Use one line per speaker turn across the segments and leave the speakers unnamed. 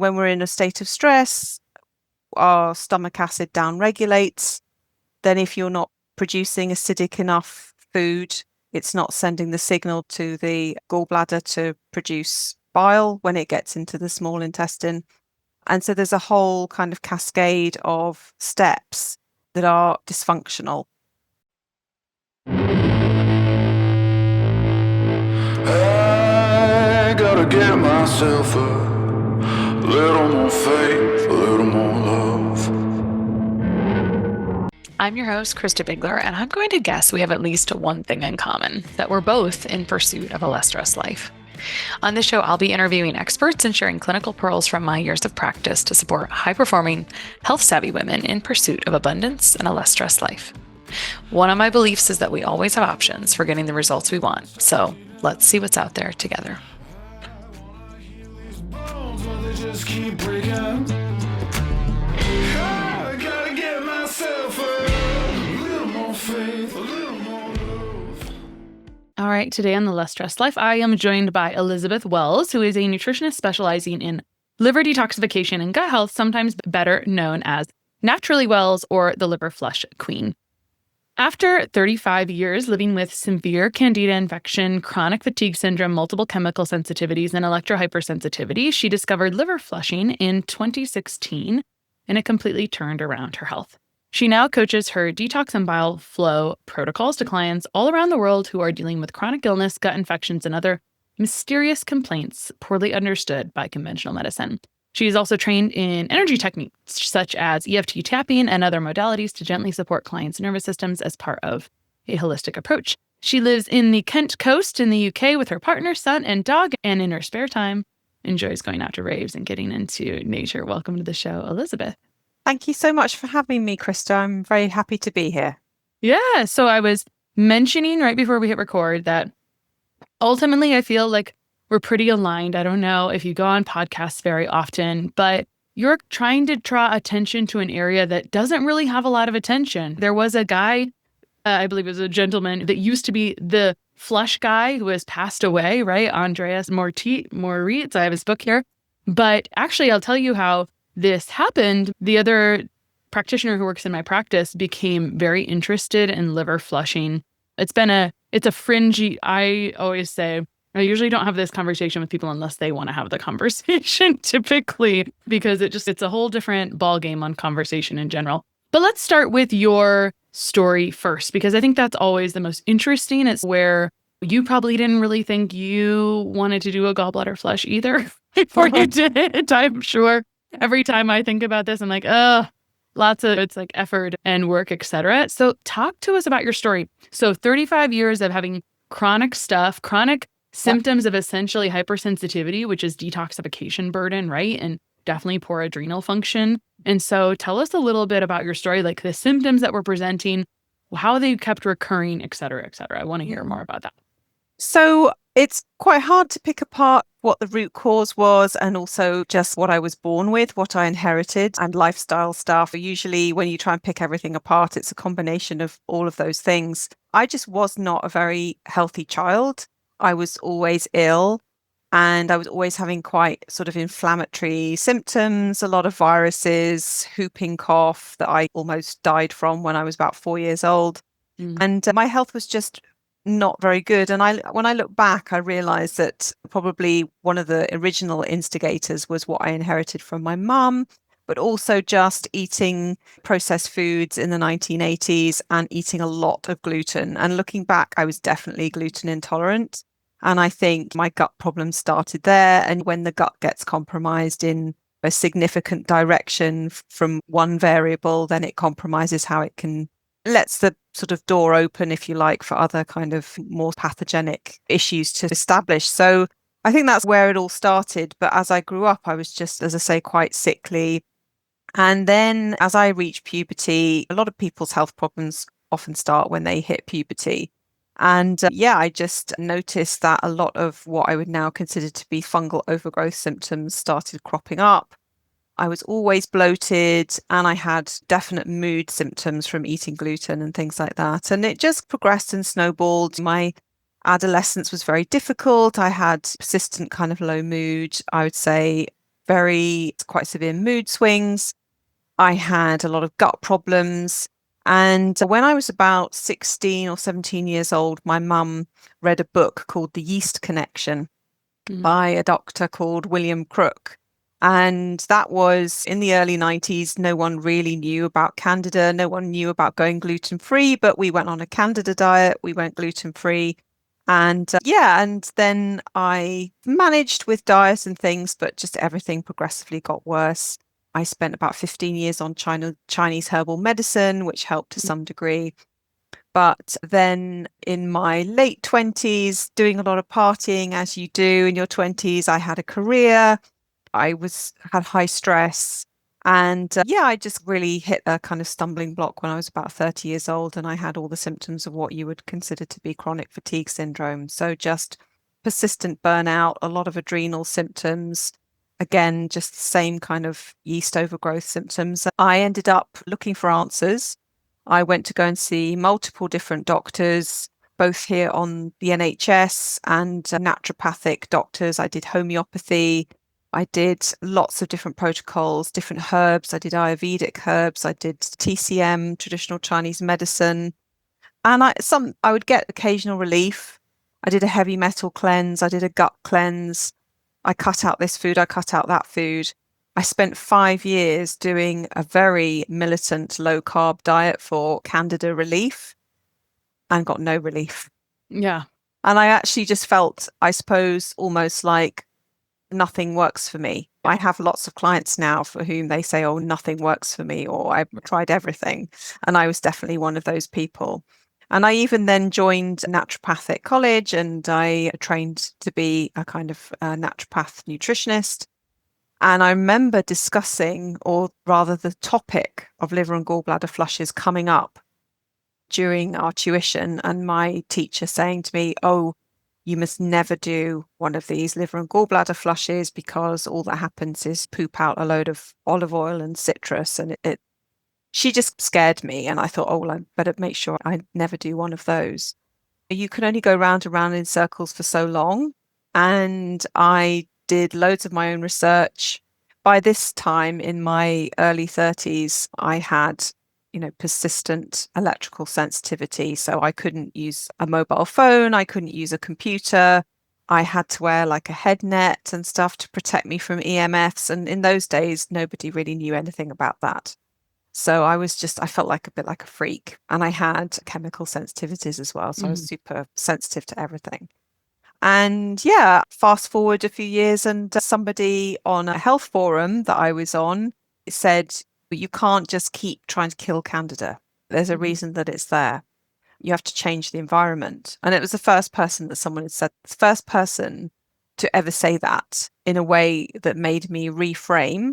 When we're in a state of stress, our stomach acid downregulates. Then if you're not producing acidic enough food, it's not sending the signal to the gallbladder to produce bile when it gets into the small intestine. And so there's a whole kind of cascade of steps that are dysfunctional.
I gotta get myself a little more faith, a little more love.
I'm your host, Christa Bigler, and I'm going to guess we have at least one thing in common, that we're both in pursuit of a less stressed life. On this show, I'll be interviewing experts and sharing clinical pearls from my years of practice to support high-performing, health-savvy women in pursuit of abundance and a less stressed life. One of my beliefs is that we always have options for getting the results we want, so let's see what's out there together. All right, today on The Less Stressed Life, I am joined by Elizabeth Wells, who is a nutritionist specializing in liver detoxification and gut health, sometimes better known as Naturally Wells or the Liver Flush Queen. After 35 years living with severe Candida infection, chronic fatigue syndrome, multiple chemical sensitivities, and electrohypersensitivity, she discovered liver flushing in 2016, and it completely turned around her health. She now coaches her detox and bile flow protocols to clients all around the world who are dealing with chronic illness, gut infections, and other mysterious complaints poorly understood by conventional medicine. She is also trained in energy techniques such as EFT tapping and other modalities to gently support clients' nervous systems as part of a holistic approach. She lives in the Kent coast in the UK with her partner, son, and dog, and in her spare time enjoys going out to raves and getting into nature. Welcome to the show, Elizabeth.
Thank you so much for having me, Christa. I'm very happy to be here.
Yeah, so I was mentioning right before we hit record that ultimately I feel like we're pretty aligned. I don't know if you go on podcasts very often, but you're trying to draw attention to an area that doesn't really have a lot of attention. There was a guy, I believe it was a gentleman, that used to be the flush guy who has passed away, right? Andreas Moritz. I have his book here. But actually, I'll tell you how this happened. The other practitioner who works in my practice became very interested in liver flushing. It's a fringy, I always say, I usually don't have this conversation with people unless they want to have the conversation typically, because it's a whole different ballgame on conversation in general. But let's start with your story first, because I think that's always the most interesting. It's where you probably didn't really think you wanted to do a gallbladder flush either before you did it. I'm sure every time I think about this, I'm like, it's like effort and work, etc. So talk to us about your story. So 35 years of having chronic symptoms of essentially hypersensitivity, which is detoxification burden, right? And definitely poor adrenal function. And so tell us a little bit about your story, like the symptoms that were presenting, how they kept recurring, et cetera, et cetera. I want to hear more about that.
So it's quite hard to pick apart what the root cause was and also just what I was born with, what I inherited, and lifestyle stuff. Usually when you try and pick everything apart, it's a combination of all of those things. I just was not a very healthy child. I was always ill and I was always having quite sort of inflammatory symptoms, a lot of viruses, whooping cough that I almost died from when I was about 4 years old. And my health was just not very good. And when I look back, I realized that probably one of the original instigators was what I inherited from my mum, but also just eating processed foods in the 1980s and eating a lot of gluten. And looking back, I was definitely gluten intolerant. And I think my gut problems started there. And when the gut gets compromised in a significant direction from one variable, then it compromises how it lets the sort of door open, if you like, for other kind of more pathogenic issues to establish. So I think that's where it all started. But as I grew up, I was just, as I say, quite sickly. And then as I reached puberty, a lot of people's health problems often start when they hit puberty. And I just noticed that a lot of what I would now consider to be fungal overgrowth symptoms started cropping up. I was always bloated and I had definite mood symptoms from eating gluten and things like that. And it just progressed and snowballed. My adolescence was very difficult. I had persistent kind of low mood, I would say quite severe mood swings. I had a lot of gut problems. And when I was about 16 or 17 years old, my mum read a book called The Yeast Connection by a doctor called William Crook. And that was in the early 90s. No one really knew about Candida. No one knew about going gluten-free, but we went on a Candida diet. We went gluten-free. And and then I managed with diet and things, but just everything progressively got worse. I spent about 15 years on Chinese herbal medicine, which helped to some degree. But then in my late 20s, doing a lot of partying, as you do in your 20s, I had a career. I had high stress. And I just really hit a kind of stumbling block when I was about 30 years old. And I had all the symptoms of what you would consider to be chronic fatigue syndrome. So just persistent burnout, a lot of adrenal symptoms. Again, just the same kind of yeast overgrowth symptoms. I ended up looking for answers. I went to go and see multiple different doctors, both here on the NHS and naturopathic doctors. I did homeopathy. I did lots of different protocols, different herbs. I did Ayurvedic herbs. I did TCM, traditional Chinese medicine. And I would get occasional relief. I did a heavy metal cleanse. I did a gut cleanse. I cut out this food. I cut out that food. I spent 5 years doing a very militant low carb diet for Candida relief and got no relief.
Yeah.
And I actually just felt, I suppose, almost like nothing works for me. I have lots of clients now for whom they say, oh, nothing works for me, or I've tried everything. And I was definitely one of those people. And I even then joined naturopathic college and I trained to be a kind of naturopath nutritionist. And I remember discussing, or rather the topic of liver and gallbladder flushes coming up during our tuition, and my teacher saying to me, oh, you must never do one of these liver and gallbladder flushes because all that happens is poop out a load of olive oil and citrus. And she just scared me. And I thought, oh, well, I better make sure I never do one of those. You can only go round and round in circles for so long. And I did loads of my own research. By this time in my early 30s, I had, persistent electrical sensitivity. So I couldn't use a mobile phone. I couldn't use a computer. I had to wear like a head net and stuff to protect me from EMFs. And in those days, nobody really knew anything about that. So I felt like a bit like a freak. And I had chemical sensitivities as well. So I was super sensitive to everything. And fast forward a few years and somebody on a health forum that I was on said, you can't just keep trying to kill Candida. There's a reason that it's there. You have to change the environment. And it was the first person that someone had said, the first person to ever say that in a way that made me reframe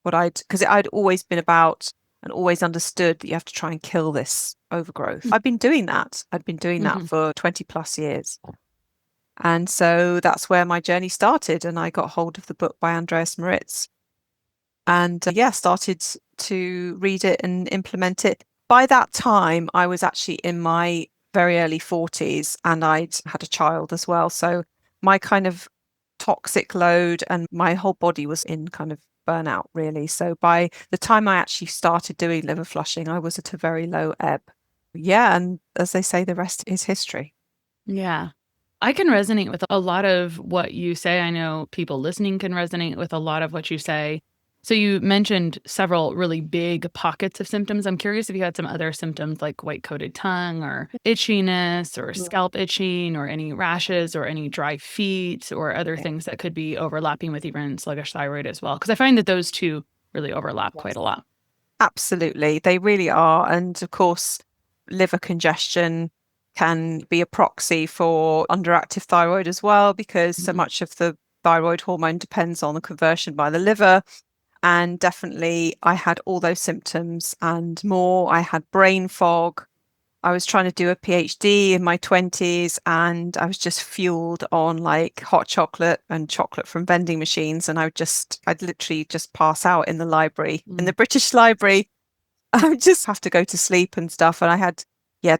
because I'd always been about and always understood that you have to try and kill this overgrowth. I've been doing that. I'd been doing that for 20 plus years. And so that's where my journey started. And I got hold of the book by Andreas Moritz and started to read it and implement it. By that time, I was actually in my very early 40s and I'd had a child as well. So my kind of toxic load and my whole body was in kind of burnout, really. So by the time I actually started doing liver flushing, I was at a very low ebb. Yeah. And as they say, the rest is history.
Yeah. I can resonate with a lot of what you say. I know people listening can resonate with a lot of what you say. So you mentioned several really big pockets of symptoms. I'm curious if you had some other symptoms like white-coated tongue or itchiness or scalp itching or any rashes or any dry feet or other things that could be overlapping with even sluggish thyroid as well. Because I find that those two really overlap quite a lot.
Absolutely. They really are. And of course, liver congestion can be a proxy for underactive thyroid as well, because so much of the thyroid hormone depends on the conversion by the liver. And definitely I had all those symptoms and more. I had brain fog. I was trying to do a PhD in my 20s and I was just fueled on like hot chocolate and chocolate from vending machines. And I'd literally just pass out in the library, in the British Library. I would just have to go to sleep and stuff. And I had,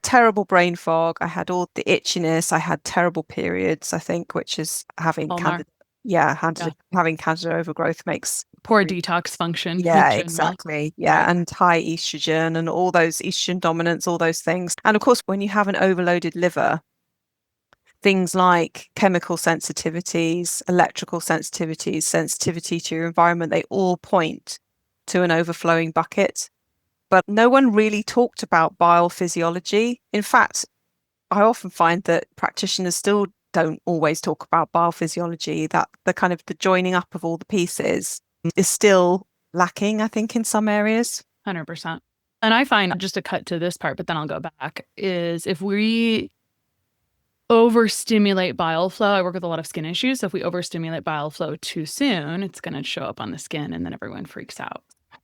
terrible brain fog. I had all the itchiness. I had terrible periods, I think, which is having Candida. having Candida overgrowth makes
poor detox function.
Yeah,
in general.
exactly. Yeah.
Right.
And high estrogen and all those estrogen dominance, all those things. And of course, when you have an overloaded liver, things like chemical sensitivities, electrical sensitivities, sensitivity to your environment, they all point to an overflowing bucket. But no one really talked about bile physiology. In fact, I often find that practitioners still don't always talk about bile physiology, that the kind of the joining up of all the pieces is still lacking, I think, in some areas.
100%. And I find, just to cut to this part, but then I'll go back, is if we overstimulate bile flow, I work with a lot of skin issues. So if we overstimulate bile flow too soon, it's going to show up on the skin and then everyone freaks out.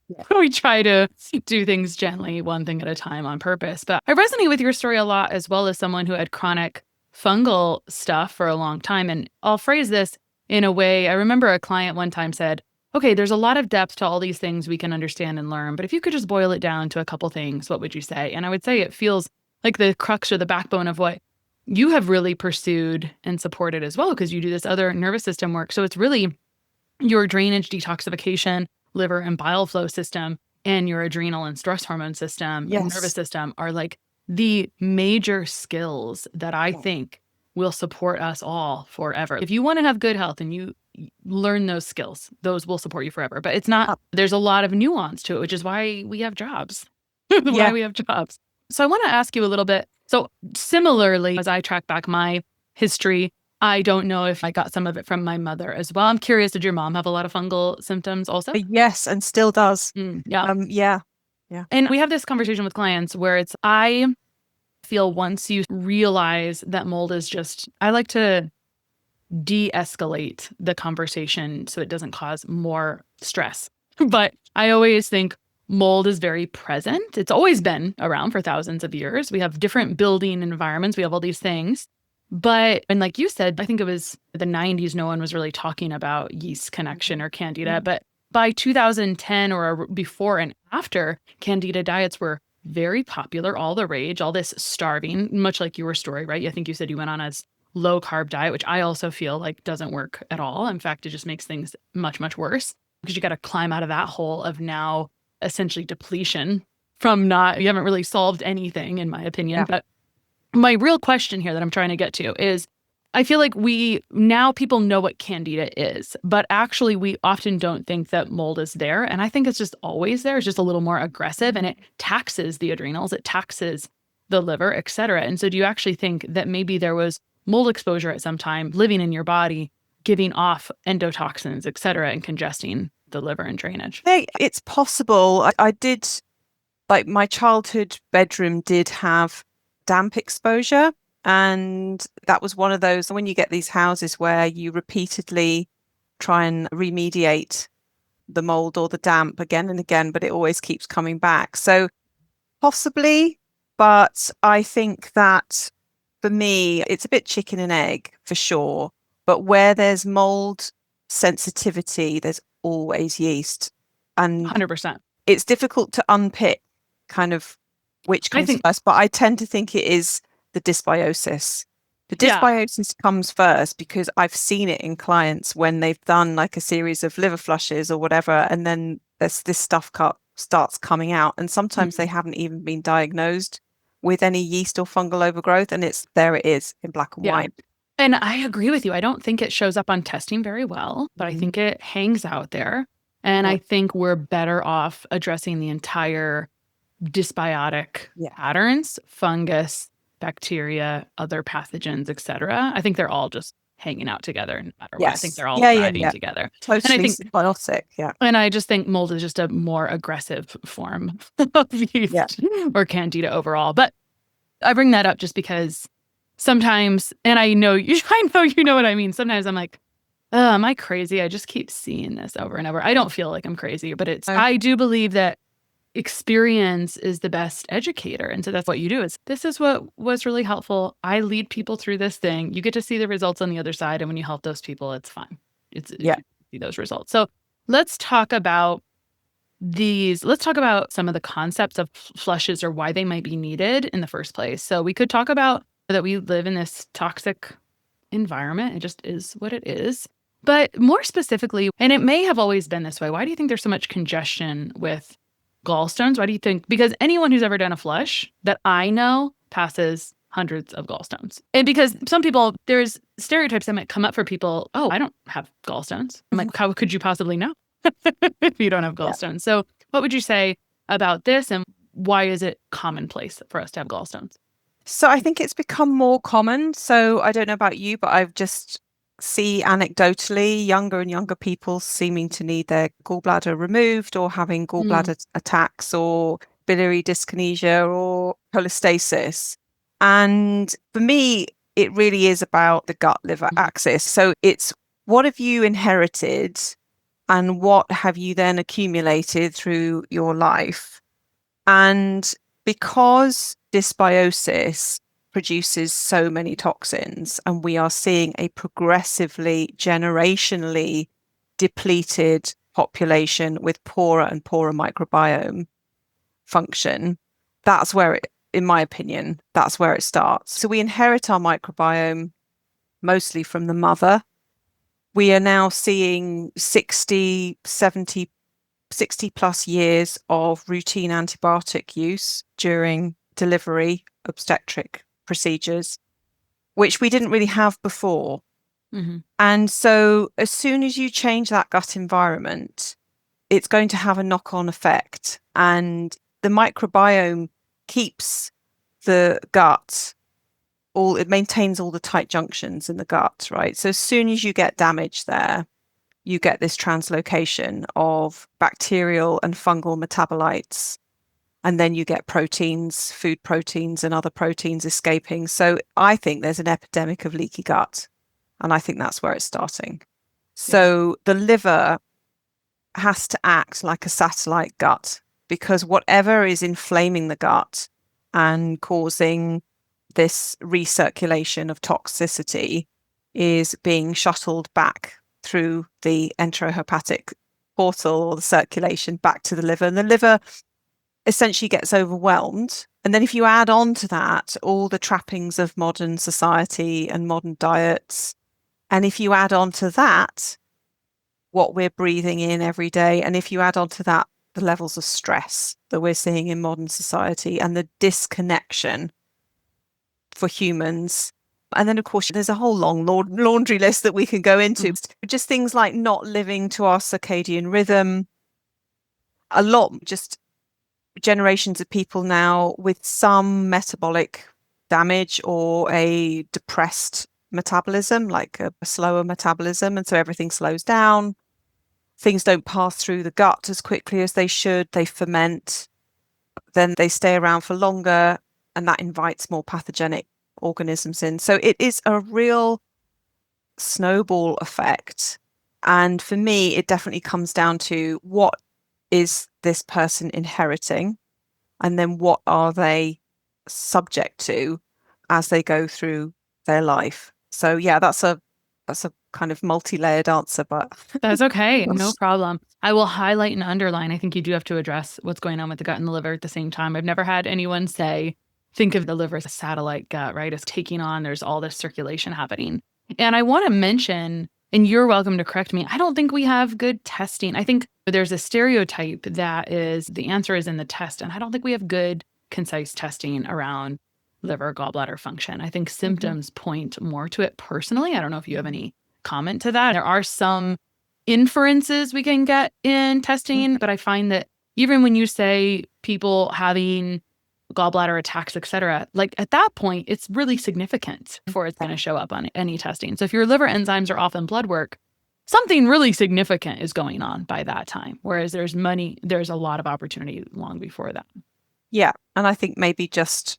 Yeah. We try to do things gently, one thing at a time on purpose. But I resonate with your story a lot, as well as someone who had chronic fungal stuff for a long time. And I'll phrase this in a way. I remember a client one time said, okay, there's a lot of depth to all these things we can understand and learn, but if you could just boil it down to a couple things, what would you say? And I would say it feels like the crux or the backbone of what you have really pursued and supported as well, because you do this other nervous system work. So it's really your drainage, detoxification, liver and bile flow system, and your adrenal and stress hormone system, and nervous system are like the major skills that I think will support us all forever. If you want to have good health and you learn those skills, those will support you forever. But it's not, there's a lot of nuance to it, which is why we have jobs. Why we have jobs. So I want to ask you a little bit. So similarly, as I track back my history, I don't know if I got some of it from my mother as well. I'm curious, did your mom have a lot of fungal symptoms also?
Yes, and still does.
Yeah. And we have this conversation with clients where it's, I feel once you realize that mold is just, I like to de-escalate the conversation so it doesn't cause more stress. But I always think mold is very present. It's always been around for thousands of years. We have different building environments. We have all these things. But, and like you said, I think it was the 90s, no one was really talking about yeast connection or Candida. But by 2010 or before and after, Candida diets were very popular, all the rage, all this starving, much like your story, right? I think you said you went on a low carb diet, which I also feel like doesn't work at all. In fact, it just makes things much, much worse because you got to climb out of that hole of now essentially depletion from you haven't really solved anything, in my opinion. But my real question here that I'm trying to get to is, I feel like now people know what Candida is, but actually we often don't think that mold is there. And I think it's just always there. It's just a little more aggressive and it taxes the adrenals, it taxes the liver, et cetera. And so do you actually think that maybe there was mold exposure at some time living in your body, giving off endotoxins, et cetera, and congesting the liver and drainage?
It's possible. I did, like my childhood bedroom did have damp exposure. And that was one of those, when you get these houses where you repeatedly try and remediate the mold or the damp again and again, but it always keeps coming back. So possibly, but I think that for me, it's a bit chicken and egg for sure. But where there's mold sensitivity, there's always yeast. And
100%.
It's difficult to unpick kind of which comes first, but I tend to think it is the dysbiosis. The dysbiosis comes first because I've seen it in clients when they've done like a series of liver flushes or whatever, and then this stuff starts coming out. And sometimes they haven't even been diagnosed with any yeast or fungal overgrowth, and it is in black and white.
And I agree with you. I don't think it shows up on testing very well, but I think it hangs out there. And I think we're better off addressing the entire dysbiotic patterns, fungus, bacteria, other pathogens, et cetera. I think they're all just hanging out together no matter what. I think they're all thriving together.
Totally,
and I think
symbiotic,
And I just think mold is just a more aggressive form of yeast or Candida overall. But I bring that up just because sometimes, and I know you know what I mean. Sometimes I'm like, oh, am I crazy? I just keep seeing this over and over. I don't feel like I'm crazy, but I do believe that experience is the best educator. And so that's what you do. This is what was really helpful. I lead people through this thing. You get to see the results on the other side. And when you help those people, it's fun. You see those results. So let's talk about some of the concepts of flushes or why they might be needed in the first place. So we could talk about that we live in this toxic environment. It just is what it is. But more specifically, and it may have always been this way, why do you think there's so much congestion with gallstones? Why do you think? Because anyone who's ever done a flush that I know passes hundreds of gallstones. And because some people, there's stereotypes that might come up for people. Oh, I don't have gallstones. I'm like, how could you possibly know if you don't have gallstones? So what would you say about this, and why is it commonplace for us to have gallstones?
So I think it's become more common. So I don't know about you, but I've just see anecdotally younger and younger people seeming to need their gallbladder removed or having gallbladder attacks or biliary dyskinesia or cholestasis. And for me, it really is about the gut-liver axis. So it's what have you inherited and what have you then accumulated through your life? And because dysbiosis produces so many toxins and we are seeing a progressively, generationally depleted population with poorer and poorer microbiome function, that's where it, in my opinion, that's where it starts. So we inherit our microbiome mostly from the mother. We are now seeing 60, 70, 60 plus years of routine antibiotic use during delivery, obstetric procedures, which we didn't really have before. And so as soon as you change that gut environment, it's going to have a knock-on effect. And the microbiome keeps the gut, it maintains all the tight junctions in the gut, right? So as soon as you get damage there, you get this translocation of bacterial and fungal metabolites. And then you get proteins, food proteins and other proteins escaping. So I think there's an epidemic of leaky gut. And I think that's where it's starting. So the liver has to act like a satellite gut, because whatever is inflaming the gut and causing this recirculation of toxicity is being shuttled back through the enterohepatic portal or the circulation back to the liver. And the liver essentially gets overwhelmed. And then if you add on to that all the trappings of modern society and modern diets, and if you add on to that what we're breathing in every day, and if you add on to that the levels of stress that we're seeing in modern society and the disconnection for humans, and then of course there's a whole long laundry list that we can go into, just things like not living to our circadian rhythm, a lot, just generations of people now with some metabolic damage or a depressed metabolism, like a slower metabolism. And so everything slows down. Things don't pass through the gut as quickly as they should. They ferment, then they stay around for longer, and that invites more pathogenic organisms in. So it is a real snowball effect. And for me, it definitely comes down to what is this person inheriting, and then what are they subject to as they go through their life. So yeah, that's a kind of multi-layered answer, but
that's okay. No problem. I will highlight and underline. I think you do have to address what's going on with the gut and the liver at the same time. I've never had anyone say, think of the liver as a satellite gut, right? It's taking on, there's all this circulation happening. And I want to mention, and you're welcome to correct me, I don't think we have good testing. I think there's a stereotype that is the answer is in the test. And I don't think we have good, concise testing around liver gallbladder function. I think symptoms point more to it personally. I don't know if you have any comment to that. There are some inferences we can get in testing, but I find that even when you say people having gallbladder attacks, et cetera, like at that point, it's really significant before it's going to show up on any testing. So if your liver enzymes are off in blood work, something really significant is going on by that time. Whereas there's a lot of opportunity long before that.
Yeah. And I think maybe just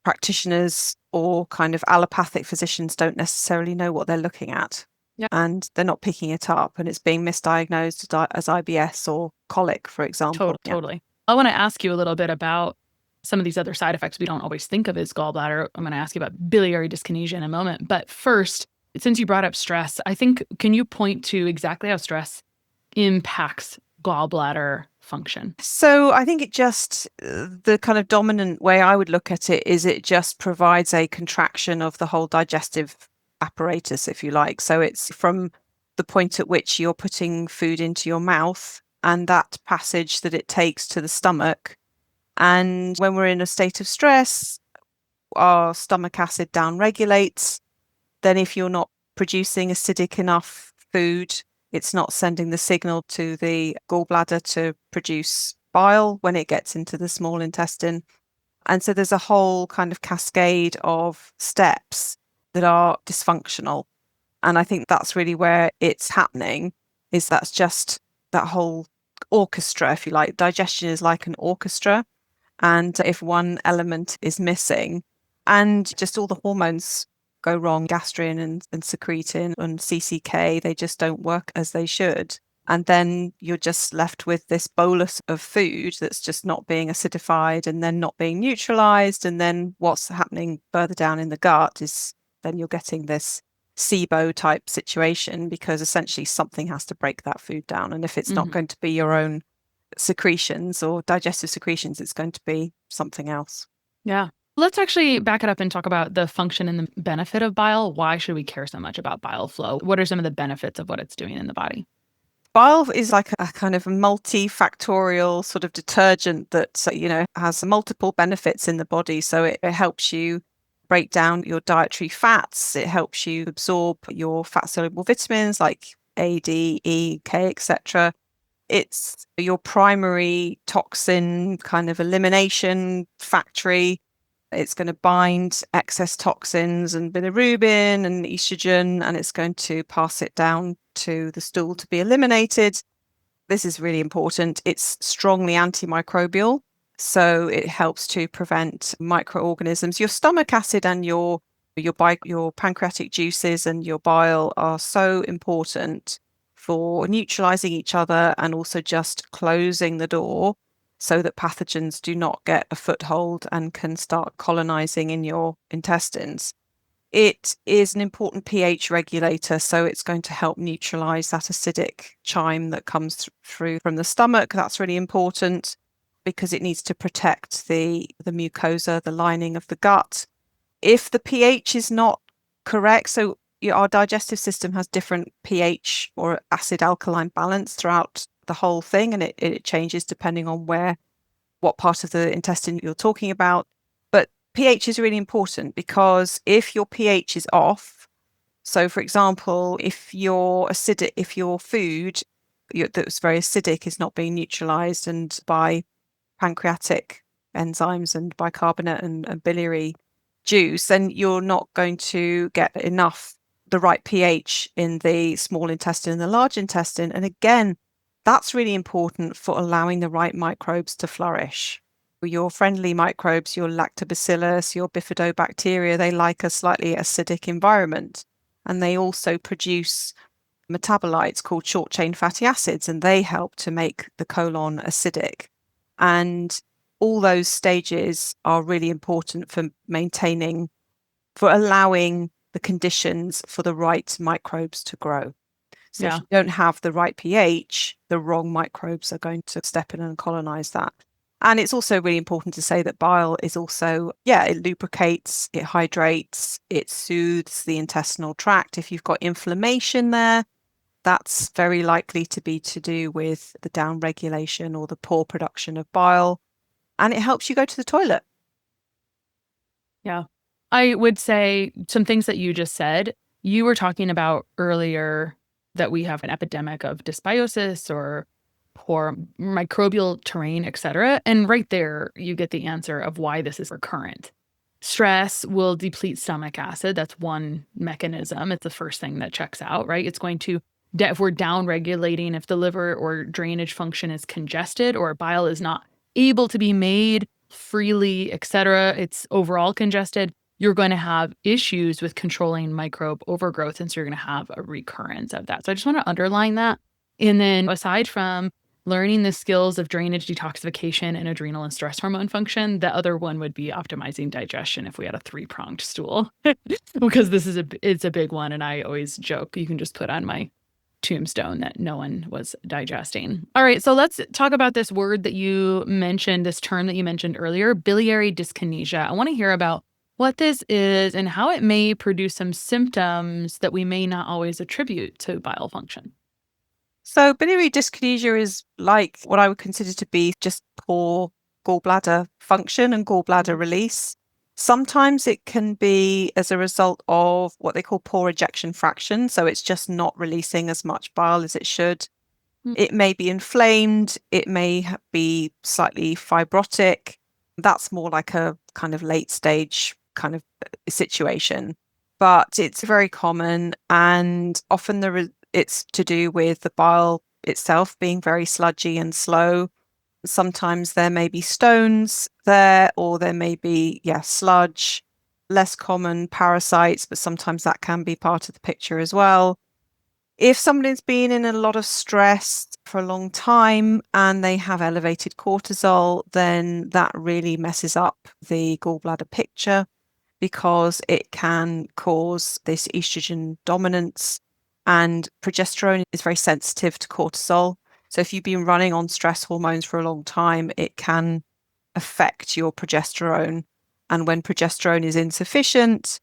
practitioners or kind of allopathic physicians don't necessarily know what they're looking at.
Yeah.
And they're not picking it up, and it's being misdiagnosed as IBS or colic, for example.
Totally. I want to ask you a little bit about some of these other side effects we don't always think of as gallbladder. I'm going to ask you about biliary dyskinesia in a moment. But first, since you brought up stress, I think, can you point to exactly how stress impacts gallbladder function?
So I think it just, the kind of dominant way I would look at it is it just provides a contraction of the whole digestive apparatus, if you like. So it's from the point at which you're putting food into your mouth and that passage that it takes to the stomach. And when we're in a state of stress, our stomach acid downregulates. Then if you're not producing acidic enough food, it's not sending the signal to the gallbladder to produce bile when it gets into the small intestine. And so there's a whole kind of cascade of steps that are dysfunctional. And I think that's really where it's happening, is that's just that whole orchestra, if you like. Digestion is like an orchestra. And if one element is missing, and just all the hormones go wrong, gastrin and secretin and CCK, they just don't work as they should. And then you're just left with this bolus of food that's just not being acidified and then not being neutralized. And then what's happening further down in the gut is then you're getting this SIBO type situation, because essentially something has to break that food down. And if it's not going to be your own secretions or digestive secretions, it's going to be something else.
Yeah. Let's actually back it up and talk about the function and the benefit of bile. Why should we care so much about bile flow? What are some of the benefits of what it's doing in the body?
Bile is like a kind of multifactorial sort of detergent that, has multiple benefits in the body. So it helps you break down your dietary fats. It helps you absorb your fat-soluble vitamins like A, D, E, K, etc. It's your primary toxin kind of elimination factory. It's going to bind excess toxins and bilirubin and estrogen, and it's going to pass it down to the stool to be eliminated. This is really important. It's strongly antimicrobial, so it helps to prevent microorganisms. Your stomach acid and your pancreatic juices and your bile are so important for neutralizing each other and also just closing the door so that pathogens do not get a foothold and can start colonizing in your intestines. It is an important pH regulator, so it's going to help neutralize that acidic chime that comes through from the stomach. That's really important because it needs to protect the mucosa, the lining of the gut. If the pH is not correct, so our digestive system has different pH or acid-alkaline balance throughout the whole thing, and it changes depending on what part of the intestine you're talking about. But pH is really important because if your pH is off, so for example, if your food that's very acidic is not being neutralized and by pancreatic enzymes and bicarbonate and biliary juice, then you're not going to get the right pH in the small intestine and the large intestine. And again, that's really important for allowing the right microbes to flourish. Your friendly microbes, your lactobacillus, your bifidobacteria, they like a slightly acidic environment. And they also produce metabolites called short-chain fatty acids, and they help to make the colon acidic. And all those stages are really important for allowing the conditions for the right microbes to grow. So if you don't have the right pH, the wrong microbes are going to step in and colonize that. And it's also really important to say that bile is also, it lubricates, it hydrates, it soothes the intestinal tract. If you've got inflammation there, that's very likely to be to do with the downregulation or the poor production of bile. And it helps you go to the toilet.
Yeah. I would say some things that you just said. You were talking about earlier that we have an epidemic of dysbiosis or poor microbial terrain, et cetera. And right there, you get the answer of why this is recurrent. Stress will deplete stomach acid. That's one mechanism. It's the first thing that checks out, right? It's going to, if we're down-regulating, if the liver or drainage function is congested or bile is not able to be made freely, et cetera, it's overall congested, you're going to have issues with controlling microbe overgrowth. And so you're going to have a recurrence of that. So I just want to underline that. And then aside from learning the skills of drainage detoxification and adrenal and stress hormone function, the other one would be optimizing digestion if we had a 3-pronged stool, because it's a big one. And I always joke, you can just put on my tombstone that no one was digesting. All right, so let's talk about this word that you mentioned, this term that you mentioned earlier, biliary dyskinesia. I want to hear about what this is and how it may produce some symptoms that we may not always attribute to bile function.
So biliary dyskinesia is like what I would consider to be just poor gallbladder function and gallbladder release. Sometimes it can be as a result of what they call poor ejection fraction. So it's just not releasing as much bile as it should. It may be inflamed. It may be slightly fibrotic. That's more like a kind of late stage kind of situation. But it's very common, and often it's to do with the bile itself being very sludgy and slow. Sometimes there may be stones there, or there may be, sludge. Less common parasites, but sometimes that can be part of the picture as well. If somebody's been in a lot of stress for a long time and they have elevated cortisol, then that really messes up the gallbladder picture, because it can cause this estrogen dominance, and progesterone is very sensitive to cortisol. So if you've been running on stress hormones for a long time, it can affect your progesterone. And when progesterone is insufficient,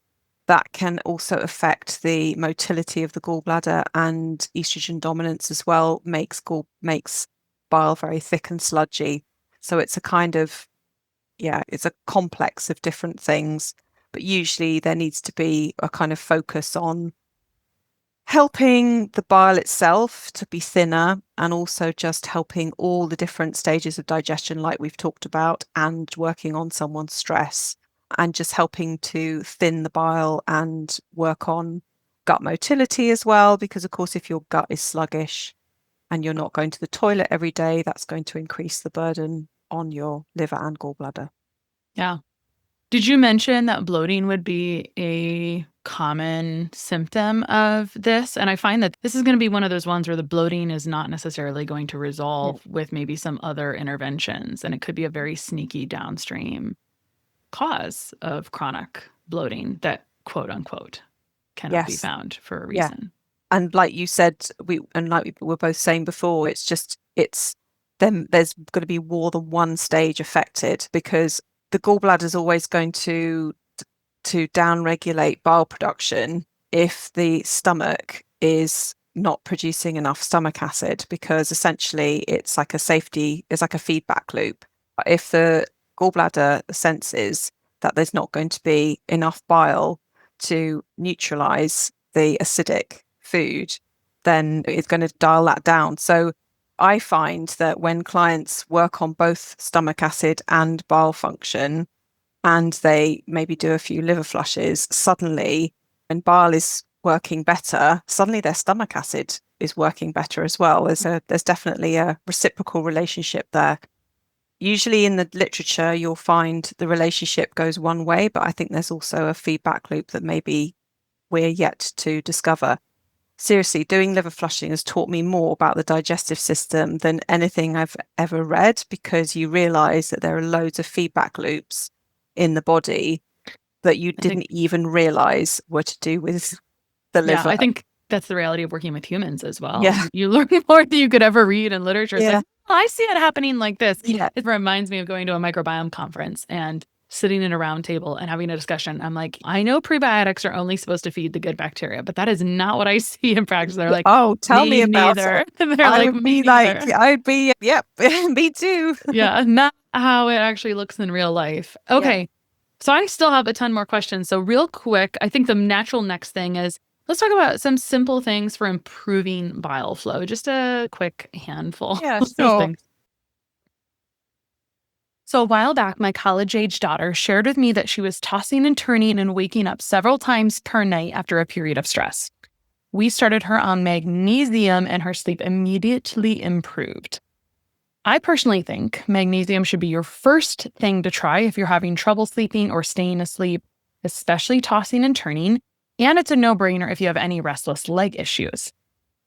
that can also affect the motility of the gallbladder, and estrogen dominance as well makes bile very thick and sludgy. So it's a kind of, it's a complex of different things, but usually there needs to be a kind of focus on helping the bile itself to be thinner, and also just helping all the different stages of digestion like we've talked about, and working on someone's stress, and just helping to thin the bile and work on gut motility as well. Because of course, if your gut is sluggish and you're not going to the toilet every day, that's going to increase the burden on your liver and gallbladder.
Yeah. Did you mention that bloating would be a common symptom of this? And I find that this is going to be one of those ones where the bloating is not necessarily going to resolve with maybe some other interventions. And it could be a very sneaky downstream cause of chronic bloating that, quote unquote, cannot be found for a reason.
And like you said, like we were both saying before, it's then there's going to be more than one stage affected, because the gallbladder is always going to downregulate bile production if the stomach is not producing enough stomach acid, because essentially it's like a feedback loop. If the gallbladder senses that there's not going to be enough bile to neutralize the acidic food, then it's going to dial that down. So I find that when clients work on both stomach acid and bile function, and they maybe do a few liver flushes, suddenly when bile is working better, suddenly their stomach acid is working better as well. There's definitely a reciprocal relationship there. Usually in the literature, you'll find the relationship goes one way, but I think there's also a feedback loop that maybe we're yet to discover. Seriously, doing liver flushing has taught me more about the digestive system than anything I've ever read, because you realize that there are loads of feedback loops in the body that you didn't even realize were to do with the liver.
Yeah, I think that's the reality of working with humans as well.
Yeah.
You learn more than you could ever read in literature. It's
Yeah.
like, oh, I see it happening like this.
Yeah.
It reminds me of going to a microbiome conference and sitting in a round table and having a discussion. I'm like, I know prebiotics are only supposed to feed the good bacteria, but that is not what I see in practice. They're like,
oh, tell me about
neither.
it.
And they're like, me neither.
I'd be, yep, me too.
Yeah, not how it actually looks in real life. Okay. Yeah. So I still have a ton more questions. So real quick, I think the natural next thing is, let's talk about some simple things for improving bile flow. Just a quick handful of things. So a while back, my college-age daughter shared with me that she was tossing and turning and waking up several times per night after a period of stress. We started her on magnesium and her sleep immediately improved. I personally think magnesium should be your first thing to try if you're having trouble sleeping or staying asleep, especially tossing and turning. And it's a no-brainer if you have any restless leg issues.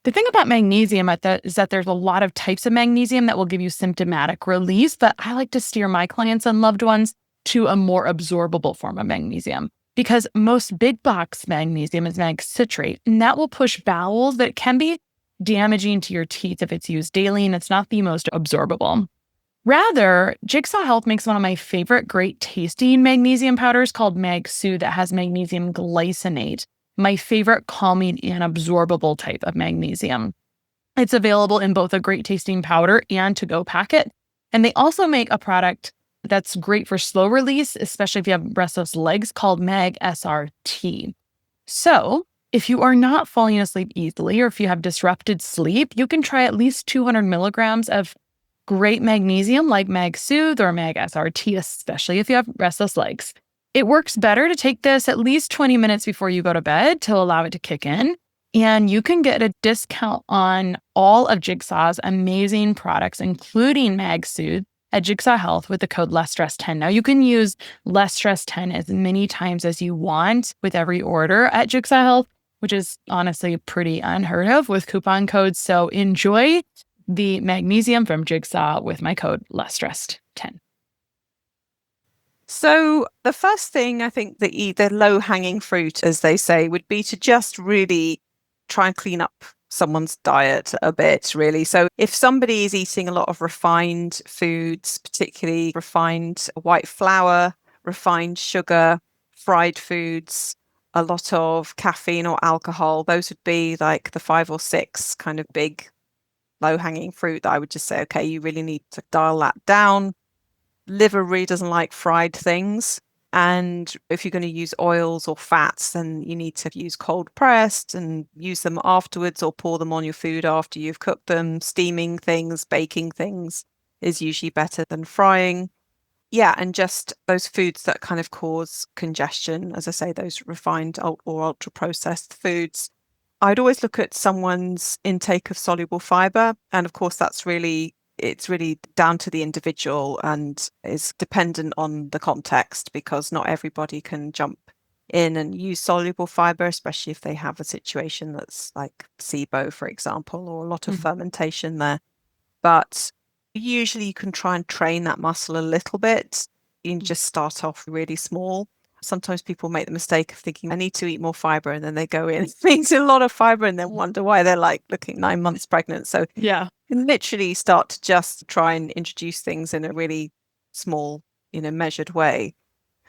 The thing about magnesium is that there's a lot of types of magnesium that will give you symptomatic relief, but I like to steer my clients and loved ones to a more absorbable form of magnesium, because most big box magnesium is mag citrate, and that will push bowels that can be damaging to your teeth if it's used daily, and it's not the most absorbable. Rather, Jigsaw Health makes one of my favorite great tasting magnesium powders called Mag-Sooth that has magnesium glycinate, my favorite calming and absorbable type of magnesium. It's available in both a great tasting powder and to-go packet. And they also make a product that's great for slow release, especially if you have restless legs, called Mag SRT. So if you are not falling asleep easily or if you have disrupted sleep, you can try at least 200 milligrams of great magnesium like Mag-Sooth or Mag SRT, especially if you have restless legs. It works better to take this at least 20 minutes before you go to bed to allow it to kick in. And you can get a discount on all of Jigsaw's amazing products, including Mag-Sooth, at Jigsaw Health with the code LessStress10. Now, you can use LessStress10 as many times as you want with every order at Jigsaw Health, which is honestly pretty unheard of with coupon codes. So enjoy the magnesium from Jigsaw with my code LessStress10.
So the first thing I think the low-hanging fruit, as they say, would be to just really try and clean up someone's diet a bit, really. So if somebody is eating a lot of refined foods, particularly refined white flour, refined sugar, fried foods, a lot of caffeine or alcohol, those would be like the 5 or 6 kind of big low-hanging fruit that I would just say, okay, you really need to dial that down. Liver really doesn't like fried things. And if you're going to use oils or fats, then you need to use cold pressed and use them afterwards or pour them on your food after you've cooked them. Steaming things, baking things is usually better than frying. Yeah, and just those foods that kind of cause congestion, as I say, those refined or ultra processed foods. I'd always look at someone's intake of soluble fiber. And of course, it's really down to the individual and is dependent on the context, because not everybody can jump in and use soluble fiber, especially if they have a situation that's like SIBO, for example, or a lot of fermentation there. But usually you can try and train that muscle a little bit. You can just start off really small. Sometimes people make the mistake of thinking, I need to eat more fiber, and then they go in eat a lot of fiber and then wonder why they're like looking 9 months pregnant. So
yeah,
you can literally start to just try and introduce things in a really small, measured way.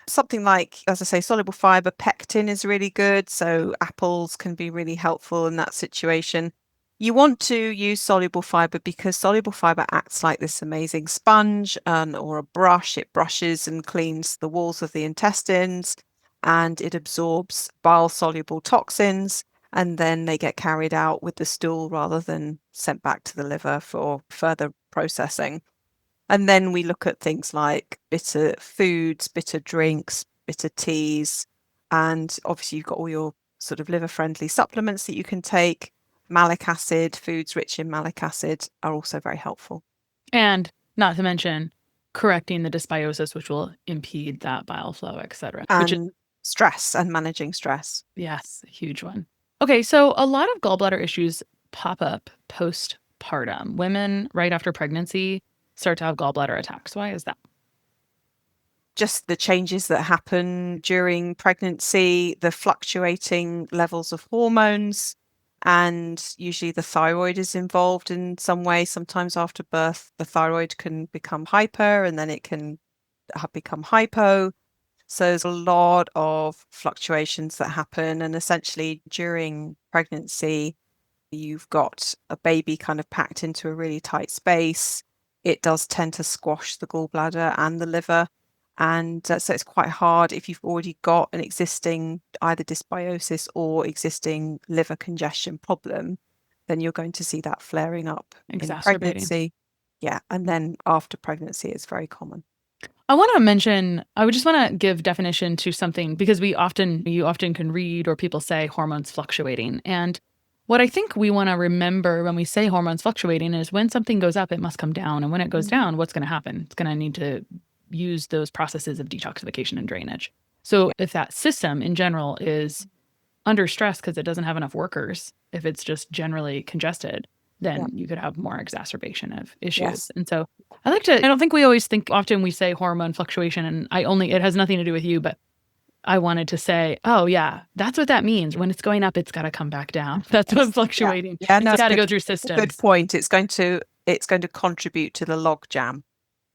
Something like, as I say, soluble fiber, pectin is really good. So apples can be really helpful in that situation. You want to use soluble fiber because soluble fiber acts like this amazing sponge or a brush. It brushes and cleans the walls of the intestines, and it absorbs bile-soluble toxins, and then they get carried out with the stool rather than sent back to the liver for further processing. And then we look at things like bitter foods, bitter drinks, bitter teas, and obviously you've got all your sort of liver-friendly supplements that you can take. Malic acid, foods rich in malic acid are also very helpful.
And not to mention correcting the dysbiosis, which will impede that bile flow, etc.
And stress and managing stress.
Yes, a huge one. Okay, so a lot of gallbladder issues pop up postpartum. Women right after pregnancy start to have gallbladder attacks. Why is that?
Just the changes that happen during pregnancy, the fluctuating levels of hormones, and usually the thyroid is involved in some way. Sometimes after birth, the thyroid can become hyper and then it can become hypo. So there's a lot of fluctuations that happen. And essentially during pregnancy, you've got a baby kind of packed into a really tight space. It does tend to squash the gallbladder and the liver. And so it's quite hard if you've already got an existing either dysbiosis or existing liver congestion problem, then you're going to see that flaring up in pregnancy. Yeah. And then after pregnancy, it's very common.
I would just want to give definition to something, because you often can read or people say hormones fluctuating. And what I think we want to remember when we say hormones fluctuating is when something goes up, it must come down. And when it goes down, what's going to happen? It's going to need to use those processes of detoxification and drainage. So if that system in general is under stress because it doesn't have enough workers, if it's just generally congested, then you could have more exacerbation of issues. Yes. And so I don't think we always think, often we say hormone fluctuation and it has nothing to do with you, but I wanted to say, oh yeah, that's what that means. When it's going up, it's got to come back down. That's what's fluctuating.
Yeah, no,
it's got to go through systems.
Good point. It's going to contribute to the log jam.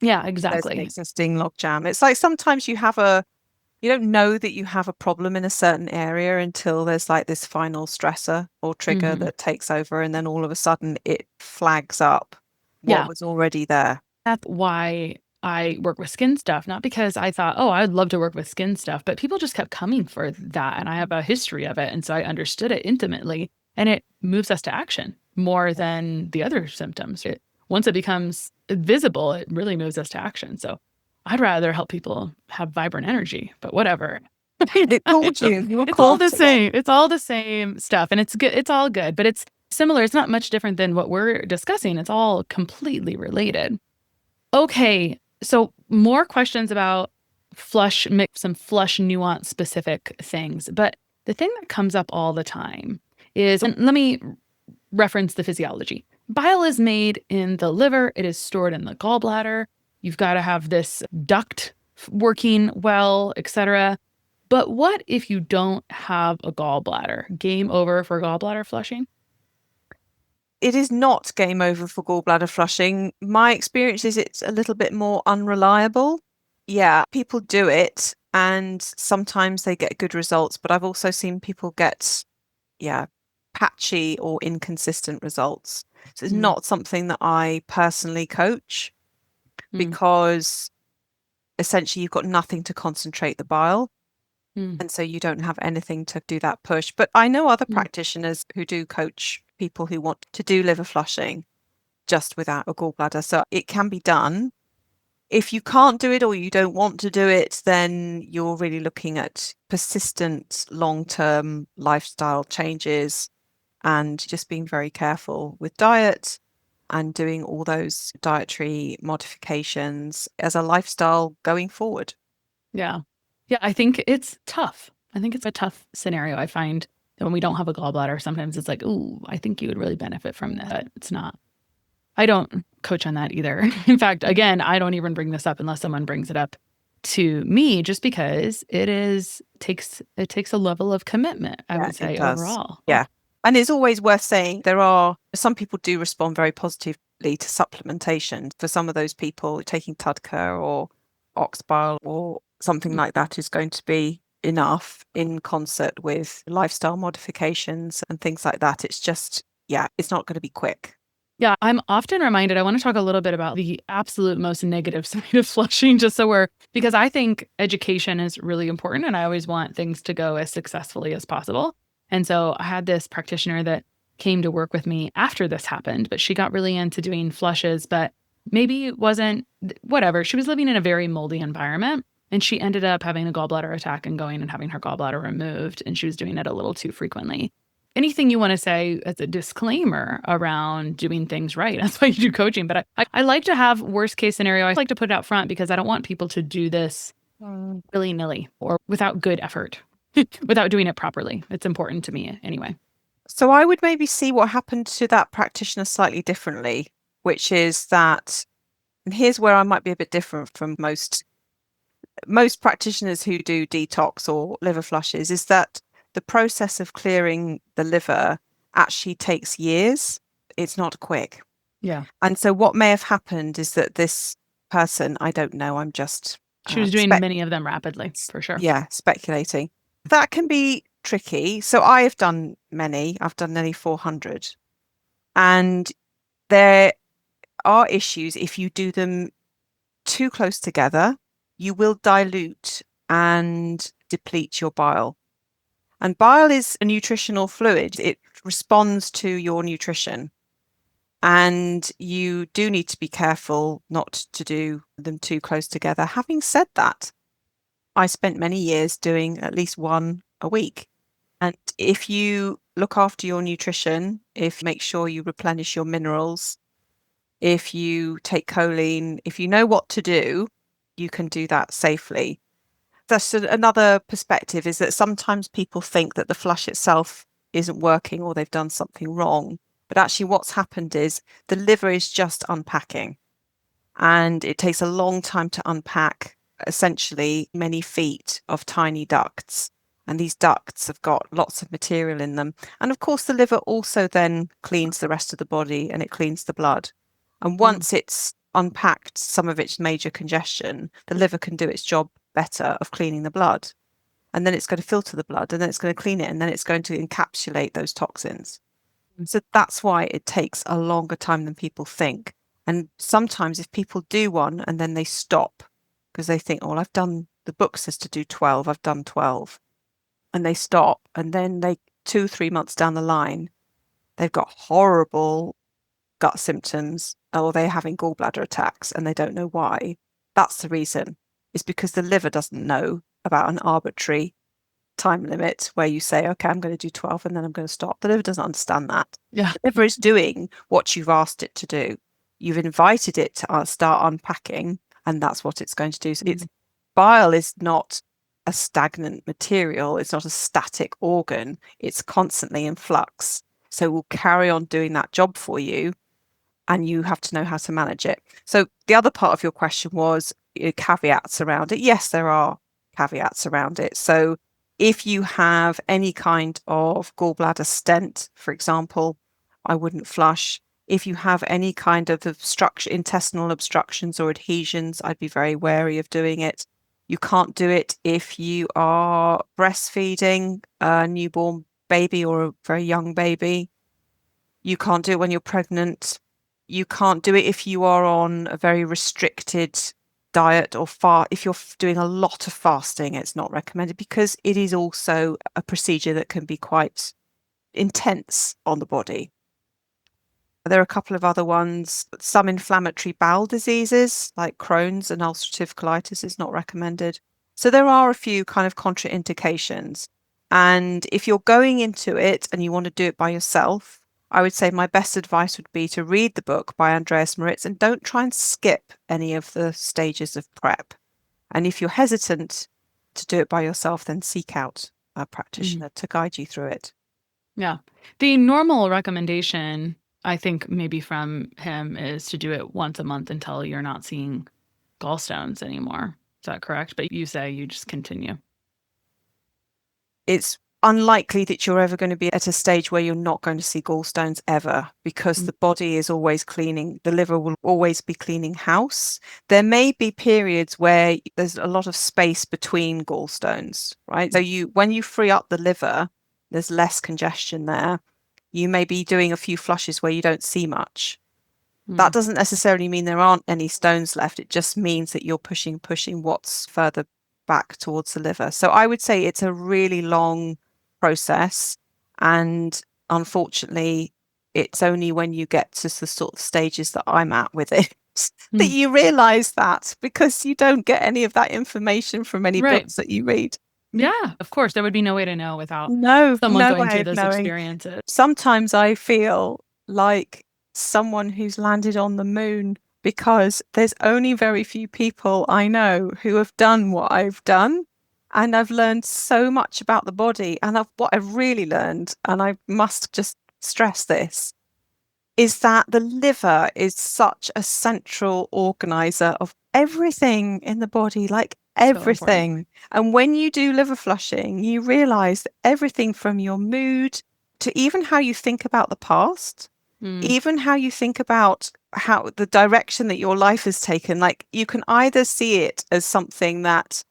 Yeah,
There's an
exactly.
existing logjam. It's like sometimes you don't know that you have a problem in a certain area until there's like this final stressor or trigger
Mhm.
that takes over, and then all of a sudden it flags up what
Yeah.
was already there.
That's why I work with skin stuff, not because I thought, oh, I'd love to work with skin stuff, but people just kept coming for that. And I have a history of it. And so I understood it intimately. And it moves us to action more than the other symptoms. Once it becomes visible, it really moves us to action. So I'd rather help people have vibrant energy, but whatever.
It called you. You were
It's all
called
the
to it.
same. It's all the same stuff. And it's good. It's all good, but it's similar. It's not much different than what we're discussing. It's all completely related. Okay, so more questions about some flush nuance specific things. But the thing that comes up all the time is, and let me reference the physiology. Bile is made in the liver, it is stored in the gallbladder. You've got to have this duct working well, etc. But what if you don't have a gallbladder? Game over for gallbladder flushing?
It is not game over for gallbladder flushing. My experience is it's a little bit more unreliable. Yeah, people do it and sometimes they get good results, but I've also seen people get, yeah, patchy or inconsistent results. So it's
Mm,
not something that I personally coach
mm,
because essentially you've got nothing to concentrate the bile.
mm,
And so you don't have anything to do that push. But I know other
mm.
practitioners who do coach people who want to do liver flushing just without a gallbladder. So it can be done. If you can't do it or you don't want to do it, then you're really looking at persistent long-term lifestyle changes and just being very careful with diet and doing all those dietary modifications as a lifestyle going forward.
Yeah. Yeah, I think it's tough. I think it's a tough scenario. I find that when we don't have a gallbladder, sometimes it's like, ooh, I think you would really benefit from this. But it's not. I don't coach on that either. In fact, again, I don't even bring this up unless someone brings it up to me, just because it takes a level of commitment, I
Yeah,
would
it
say,
does.
overall.
Yeah. And it's always worth saying there are some people do respond very positively to supplementation. For some of those people, taking Tudker or Oxbile or something like that is going to be enough in concert with lifestyle modifications and things like that. It's just, yeah, it's not going to be quick.
Yeah, I'm often reminded, I want to talk a little bit about the absolute most negative side of flushing, just so because I think education is really important and I always want things to go as successfully as possible. And so I had this practitioner that came to work with me after this happened, but she got really into doing flushes, but maybe it wasn't whatever. She was living in a very moldy environment and she ended up having a gallbladder attack and going and having her gallbladder removed. And she was doing it a little too frequently. Anything you want to say as a disclaimer around doing things right? That's why you do coaching. But I like to have worst case scenario. I like to put it out front because I don't want people to do this willy nilly or without good effort, without doing it properly. It's important to me anyway.
So I would maybe see what happened to that practitioner slightly differently, which is that, and here's where I might be a bit different from most practitioners who do detox or liver flushes, is that the process of clearing the liver actually takes years. It's not quick.
Yeah.
And so what may have happened is that this person, I don't know, I'm just
She was doing many of them rapidly, for sure.
yeah, speculating. That can be tricky. So I have done many. I've done nearly 400. And there are issues if you do them too close together, you will dilute and deplete your bile. And bile is a nutritional fluid. It responds to your nutrition. And you do need to be careful not to do them too close together. Having said that, I spent many years doing at least one a week. And if you look after your nutrition, if you make sure you replenish your minerals, if you take choline, if you know what to do, you can do that safely. That's another perspective, is that sometimes people think that the flush itself isn't working or they've done something wrong. But actually what's happened is the liver is just unpacking. And it takes a long time to unpack essentially many feet of tiny ducts. And these ducts have got lots of material in them. And of course, the liver also then cleans the rest of the body and it cleans the blood. And once it's unpacked some of its major congestion, the liver can do its job better of cleaning the blood. And then it's going to filter the blood, and then it's going to clean it, and then it's going to encapsulate those toxins. So that's why it takes a longer time than people think. And sometimes if people do one and then they stop because they think, oh, well, the book says to do 12, I've done 12. And they stop, and then 2-3 months down the line, they've got horrible gut symptoms, or they're having gallbladder attacks and they don't know why. That's the reason. It's because the liver doesn't know about an arbitrary time limit where you say, okay, I'm going to do 12 and then I'm going to stop. The liver doesn't understand that.
Yeah.
The liver is doing what you've asked it to do. You've invited it to start unpacking, and that's what it's going to do. So bile is not a stagnant material. It's not a static organ. It's constantly in flux. So we'll carry on doing that job for you, and you have to know how to manage it. So the other part of your question was caveats around it. Yes, there are caveats around it. So if you have any kind of gallbladder stent, for example, I wouldn't flush. If you have any kind of intestinal obstructions or adhesions, I'd be very wary of doing it. You can't do it if you are breastfeeding a newborn baby or a very young baby. You can't do it when you're pregnant. You can't do it if you are on a very restricted diet or if you're doing a lot of fasting. It's not recommended because it is also a procedure that can be quite intense on the body. There are a couple of other ones. Some inflammatory bowel diseases like Crohn's and ulcerative colitis is not recommended. So there are a few kind of contraindications. And if you're going into it and you want to do it by yourself, I would say my best advice would be to read the book by Andreas Moritz and don't try and skip any of the stages of prep. And if you're hesitant to do it by yourself, then seek out a practitioner to guide you through it.
Yeah. The normal recommendation, I think maybe from him, is to do it once a month until you're not seeing gallstones anymore. Is that correct? But you say you just continue.
It's unlikely that you're ever going to be at a stage where you're not going to see gallstones ever, because the body is always cleaning. The liver will always be cleaning house. There may be periods where there's a lot of space between gallstones, right? So when you free up the liver, there's less congestion there. You may be doing a few flushes where you don't see much. That doesn't necessarily mean there aren't any stones left. It just means that you're pushing what's further back towards the liver. So I would say it's a really long process, and unfortunately it's only when you get to the sort of stages that I'm at with it that you realize that, because you don't get any of that information from any books that you read.
Yeah, of course. There would be no way to know without
no
someone going
way
through
of
those
knowing.
experiences.
Sometimes I feel like someone who's landed on the moon, because there's only very few people I know who have done what I've done. And I've learned so much about the body. And what I've really learned, and I must just stress this, is that the liver is such a central organizer of everything in the body, like everything. And when you do liver flushing, you realize that everything from your mood to even how you think about the past, even how you think about how the direction that your life has taken, like you can either see it as something that,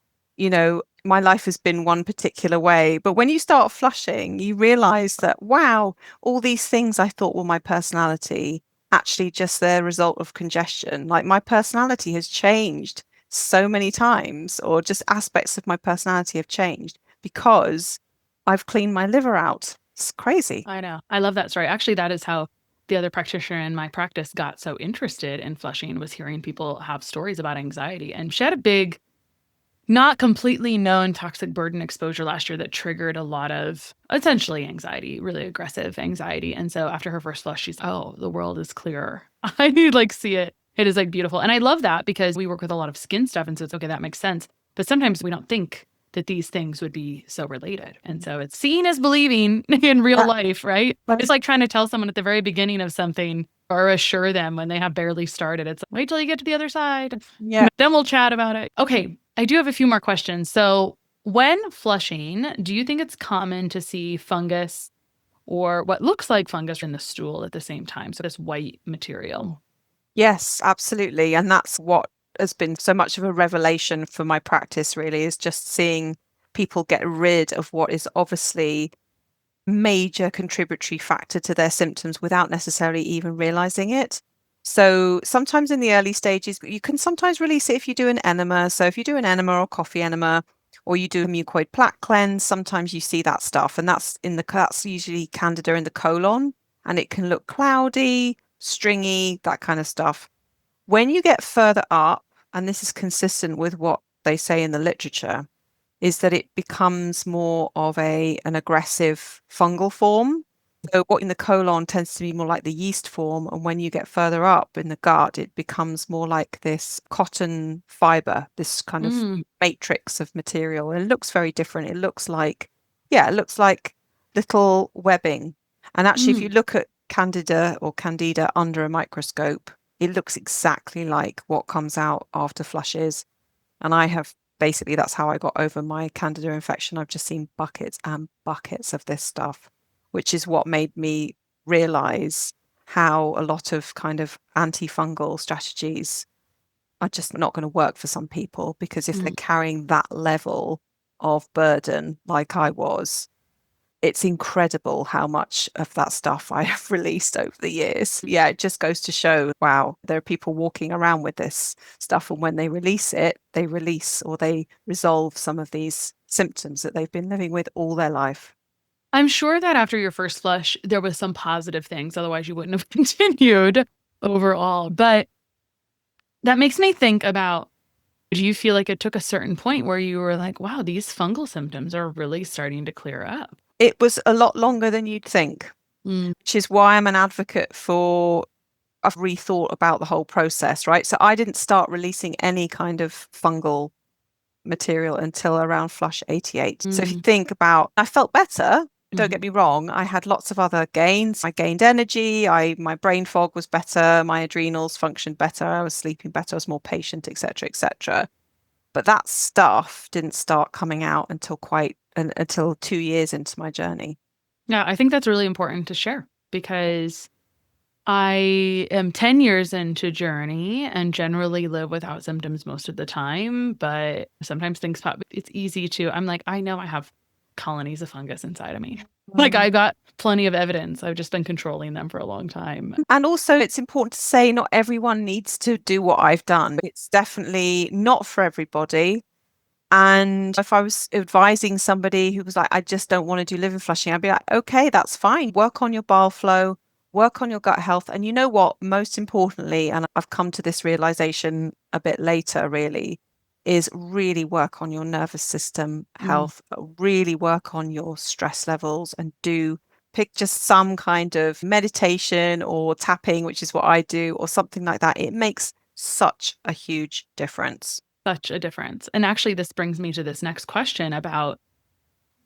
my life has been one particular way. But when you start flushing, you realize that, wow, all these things I thought were my personality, actually just the result of congestion. Like my personality has changed so many times, or just aspects of my personality have changed because I've cleaned my liver out. It's crazy.
I know. I love that story. Actually, that is how the other practitioner in my practice got so interested in flushing, was hearing people have stories about anxiety. And she had a big, not completely known toxic burden exposure last year that triggered a lot of essentially anxiety, really aggressive anxiety. And so after her first flush, she's, oh, the world is clearer. I need see it. It is beautiful. And I love that because we work with a lot of skin stuff. And so it's okay, that makes sense. But sometimes we don't think that these things would be so related. And so it's seeing is believing in real life, right? It's like trying to tell someone at the very beginning of something or assure them when they have barely started. It's like, wait till you get to the other side.
Yeah.
Then we'll chat about it. Okay. I do have a few more questions. So when flushing, do you think it's common to see fungus or what looks like fungus in the stool at the same time? So this white material.
Yes, absolutely. And that's what has been so much of a revelation for my practice, really, is just seeing people get rid of what is obviously major contributory factor to their symptoms without necessarily even realizing it. So sometimes in the early stages, you can sometimes release it if you do an enema. So if you do an enema or coffee enema, or you do a mucoid plaque cleanse, sometimes you see that stuff, and that's usually Candida in the colon, and it can look cloudy, stringy, that kind of stuff. When you get further up, and this is consistent with what they say in the literature, is that it becomes more of an aggressive fungal form. So what in the colon tends to be more like the yeast form, and when you get further up in the gut, it becomes more like this cotton fiber, this kind of
Mm,
matrix of material. It looks very different. It looks like, yeah, it looks like little webbing. And actually, if you
mm.
look at Candida under a microscope, it looks exactly like what comes out after flushes. And I have basically, that's how I got over my Candida infection. I've just seen buckets and buckets of this stuff, which is what made me realize how a lot of kind of antifungal strategies are just not going to work for some people, because if they're
Mm.
carrying that level of burden like I was, it's incredible how much of that stuff I have released over the years. Yeah, it just goes to show, wow, there are people walking around with this stuff. And when they release it, they release or they resolve some of these symptoms that they've been living with all their life.
I'm sure that after your first flush, there was some positive things. Otherwise, you wouldn't have continued overall. But that makes me think about, do you feel like it took a certain point where you were like, wow, these fungal symptoms are really starting to clear up?
It was a lot longer than you'd think,
Mm,
which is why I'm an advocate for, I've rethought about the whole process, right? So I didn't start releasing any kind of fungal material until around flush 88. So if you
mm,
think about, I felt better. Don't
mhm.
get me wrong. I had lots of other gains. I gained energy. My brain fog was better. My adrenals functioned better. I was sleeping better. I was more patient, etc., etc. But that stuff didn't start coming out until 2 years into my journey.
Yeah, I think that's really important to share because I am 10 years into journey and generally live without symptoms most of the time, but sometimes things pop. It's easy to, I'm like, I know I have colonies of fungus inside of me. Like
Mm.
I got plenty of evidence. I've just been controlling them for a long time.
And also, it's important to say not everyone needs to do what I've done. It's definitely not for everybody. And if I was advising somebody who was like, I just don't want to do liver flushing, I'd be like, okay, that's fine. Work on your bile flow, work on your gut health. And you know what? Most importantly, and I've come to this realization a bit later, really, is really work on your nervous system
Mm.
health, really work on your stress levels, and do pick just some kind of meditation or tapping, which is what I do, or something like that. It makes such a huge difference.
Such a difference. And actually, this brings me to this next question about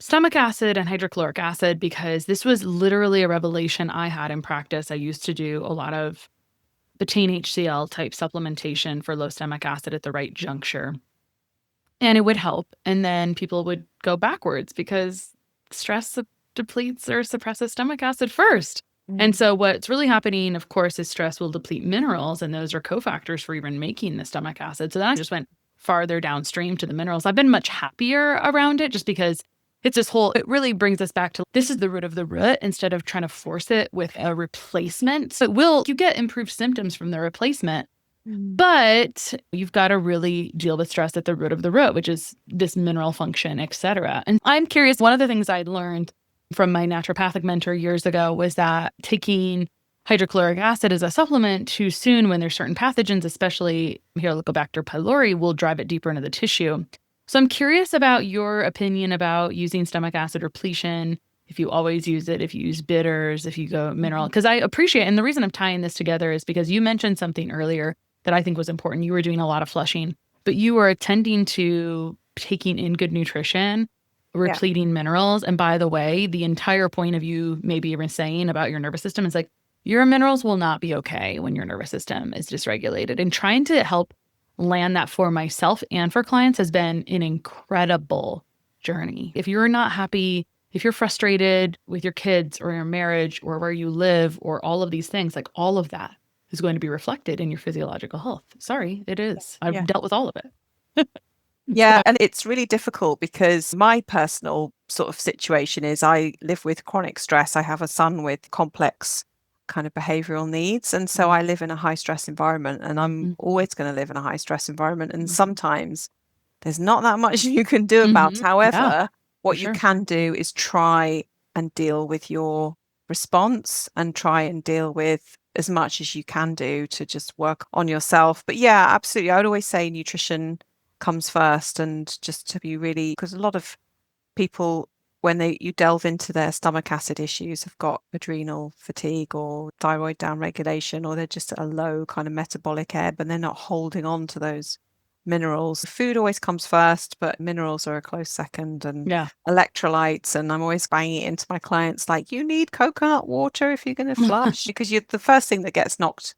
stomach acid and hydrochloric acid, because this was literally a revelation I had in practice. I used to do a lot of betaine HCl type supplementation for low stomach acid at the right juncture. And it would help. And then people would go backwards because stress depletes or suppresses stomach acid first. And so what's really happening, of course, is stress will deplete minerals, and those are cofactors for even making the stomach acid. So then I just went farther downstream to the minerals. I've been much happier around it just because it's this whole, it really brings us back to this is the root of the root instead of trying to force it with a replacement. So you get improved symptoms from the replacement,
Mm.
but you've got to really deal with stress at the root of the root, which is this mineral function, et cetera. And I'm curious, one of the things I'd learned from my naturopathic mentor years ago was that taking hydrochloric acid as a supplement too soon when there's certain pathogens, especially Helicobacter pylori, will drive it deeper into the tissue. So I'm curious about your opinion about using stomach acid repletion, if you always use it, if you use bitters, if you go mineral, because I appreciate, and the reason I'm tying this together is because you mentioned something earlier that I think was important. You were doing a lot of flushing, but you were attending to taking in good nutrition,
Yeah.
repleting minerals. And by the way, the entire point of you maybe even saying about your nervous system is like, your minerals will not be okay when your nervous system is dysregulated. And trying to help land that for myself and for clients has been an incredible journey. If you're not happy, if you're frustrated with your kids or your marriage or where you live or all of these things, like all of that is going to be reflected in your physiological health. Sorry, it is. I've
Yeah.
dealt with all of it.
Yeah, and it's really difficult because my personal sort of situation is I live with chronic stress. I have a son with complex kind of behavioral needs. And so I live in a high stress environment, and I'm always going to live in a high stress environment. And sometimes there's not that much you can do about.
Yeah,
However, what you
sure.
can do is try and deal with your response and try and deal with as much as you can do to just work on yourself. But yeah, absolutely. I would always say nutrition comes first, and just to be really, because a lot of people, when you delve into their stomach acid issues, have got adrenal fatigue or thyroid downregulation, or they're just at a low kind of metabolic ebb and they're not holding on to those minerals. Food always comes first, but minerals are a close second, and electrolytes. And I'm always banging it into my clients like, you need coconut water if you're going to flush, because the first thing that gets knocked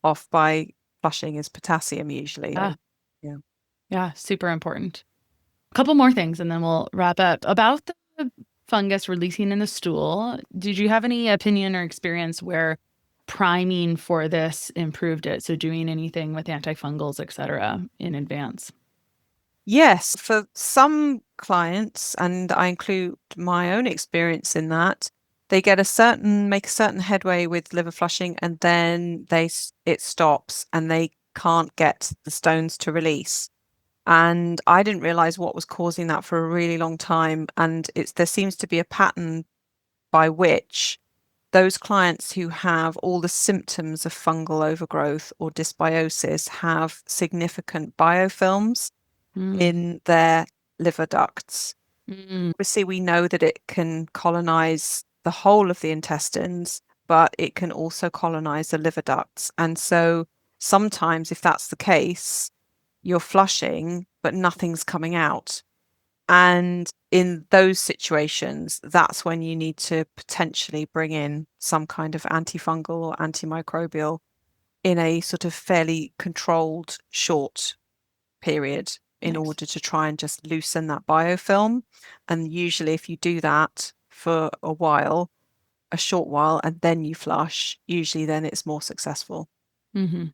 off by flushing is potassium usually.
Yeah, super important. A couple more things and then we'll wrap up. About the fungus releasing in the stool, did you have any opinion or experience where priming for this improved it? So doing anything with antifungals, et cetera, in advance?
Yes, for some clients, and I include my own experience in that, they make a certain headway with liver flushing, and then it stops and they can't get the stones to release. And I didn't realize what was causing that for a really long time. And there seems to be a pattern by which those clients who have all the symptoms of fungal overgrowth or dysbiosis have significant biofilms in their liver ducts. Obviously, we know that it can colonize the whole of the intestines, but it can also colonize the liver ducts. And so sometimes, if that's the case, you're flushing, but nothing's coming out. And in those situations, that's when you need to potentially bring in some kind of antifungal or antimicrobial in a sort of fairly controlled short period in order to try and just loosen that biofilm. And usually if you do that for a short while, and then you flush, usually then it's more successful.
Mm-hmm.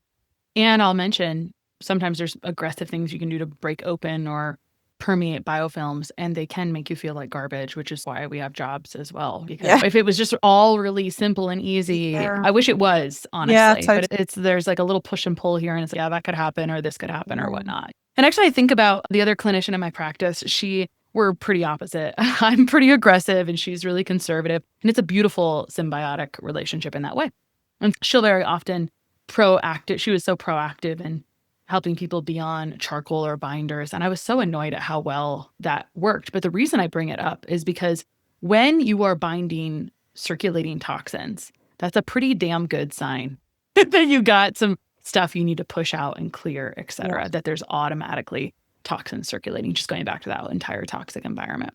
And I'll mention, sometimes there's aggressive things you can do to break open or permeate biofilms, and they can make you feel like garbage, which is why we have jobs as well. Because if it was just all really simple and easy, I wish it was, honestly. But there's like a little push and pull here, and it's like, yeah, that could happen, or this could happen, or whatnot. And actually, I think about the other clinician in my practice. We're pretty opposite. I'm pretty aggressive and she's really conservative. And it's a beautiful symbiotic relationship in that way. And she'll very often proactive. She was so proactive in helping people be on charcoal or binders. And I was so annoyed at how well that worked. But the reason I bring it up is because when you are binding circulating toxins, that's a pretty damn good sign that you got some stuff you need to push out and clear, et cetera, that there's automatically toxins circulating, just going back to that entire toxic environment.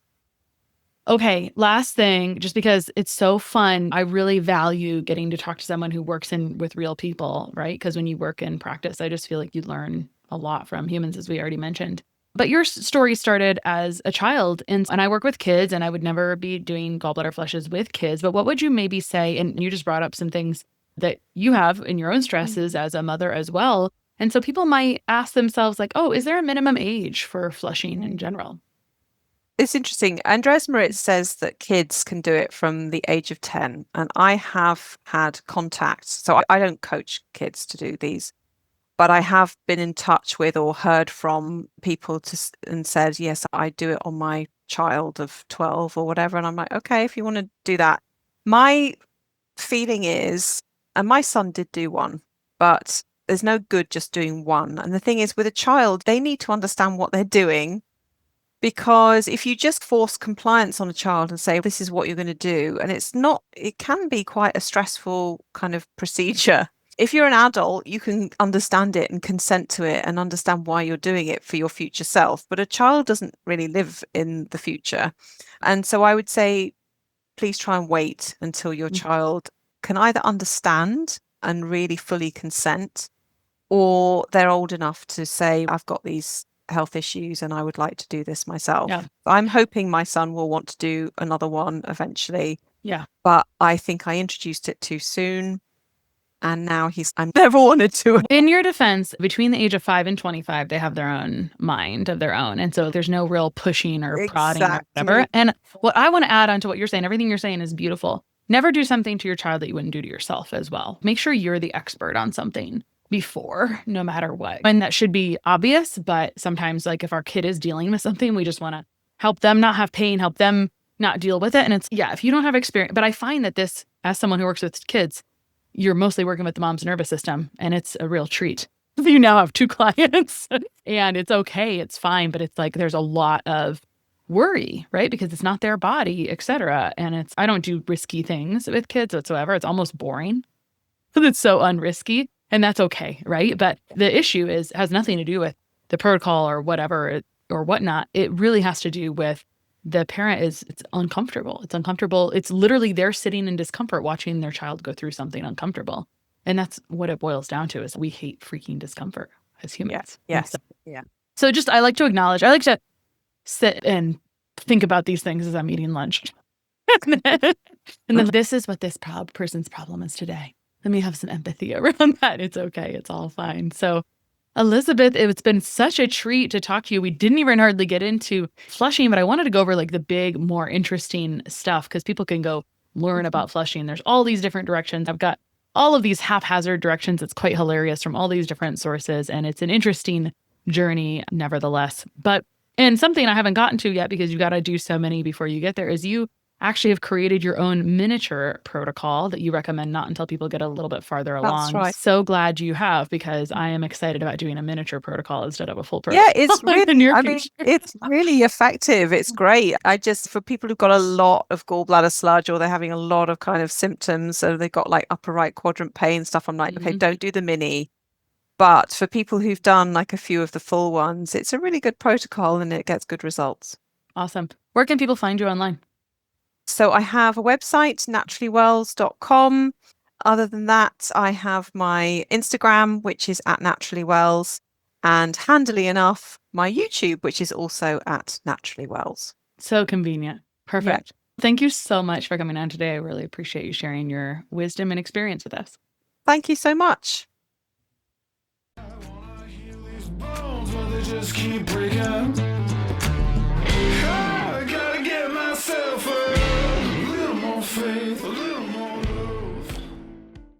Okay, last thing, just because it's so fun, I really value getting to talk to someone who works with real people, right? Because when you work in practice, I just feel like you learn a lot from humans, as we already mentioned. But your story started as a child, and I work with kids, and I would never be doing gallbladder flushes with kids. But what would you maybe say, and you just brought up some things that you have in your own stresses as a mother as well. And so people might ask themselves like, oh, is there a minimum age for flushing in general?
It's interesting. Andreas Moritz says that kids can do it from the age of 10. And I have had contact. So I don't coach kids to do these, but I have been in touch with or heard from people and said, yes, I do it on my child of 12 or whatever. And I'm like, okay, if you want to do that. My feeling is, and my son did do one, but there's no good just doing one. And the thing is, with a child, they need to understand what they're doing, because if you just force compliance on a child and say, this is what you're going to do, and it can be quite a stressful kind of procedure. If you're an adult, you can understand it and consent to it and understand why you're doing it for your future self. But a child doesn't really live in the future. And so I would say, please try and wait until your child can either understand and really fully consent, or they're old enough to say, I've got these health issues and I would like to do this myself. Yeah. I'm hoping my son will want to do another one eventually.
Yeah.
But I think I introduced it too soon. And now I never wanted to.
In your defense, between the age of 5 and 25, they have their own mind of their own. And so there's no real pushing or prodding or whatever. And what I want to add on to what you're saying, everything you're saying is beautiful. Never do something to your child that you wouldn't do to yourself as well. Make sure you're the expert on something before, no matter what. And that should be obvious, but sometimes like if our kid is dealing with something, we just want to help them not have pain, help them not deal with it. And it's, if you don't have experience, but I find that this, as someone who works with kids, you're mostly working with the mom's nervous system, and it's a real treat. You now have 2 clients and it's okay. It's fine. But it's like, there's a lot of worry, right? Because it's not their body, et cetera. And I don't do risky things with kids whatsoever. It's almost boring because it's so unrisky, and that's okay. Right. But the issue has nothing to do with the protocol or whatever or whatnot. It really has to do with the parent it's uncomfortable. It's uncomfortable. It's literally they're sitting in discomfort watching their child go through something uncomfortable. And that's what it boils down to, is we hate freaking discomfort as humans.
Yes.
So just, I like to sit and think about these things as I'm eating lunch. and then this is what this person's problem is today. Let me have some empathy around that. It's okay. It's all fine. So Elizabeth, it's been such a treat to talk to you. We didn't even hardly get into flushing, but I wanted to go over like the big, more interesting stuff because people can go learn about flushing. There's all these different directions. I've got all of these haphazard directions. It's quite hilarious from all these different sources, and it's an interesting journey nevertheless. And something I haven't gotten to yet, because you got to do so many before you get there, is you actually have created your own miniature protocol that you recommend not until people get a little bit farther along. That's right. So glad you have, because I am excited about doing a miniature protocol instead of a full protocol.
Yeah, it's really, it's really effective. It's great. For people who've got a lot of gallbladder sludge, or they're having a lot of kind of symptoms, so they've got like upper right quadrant pain stuff, I'm like, okay, don't do the mini. But for people who've done like a few of the full ones, it's a really good protocol and it gets good results.
Awesome. Where can people find you online?
So I have a website, naturallywells.com. Other than that, I have my Instagram, which is @naturallywells, and handily enough, my YouTube, which is also @naturallywells.
So convenient. Perfect. Yeah. Thank you so much for coming on today. I really appreciate you sharing your wisdom and experience with us.
Thank you so much.
Just keep breaking.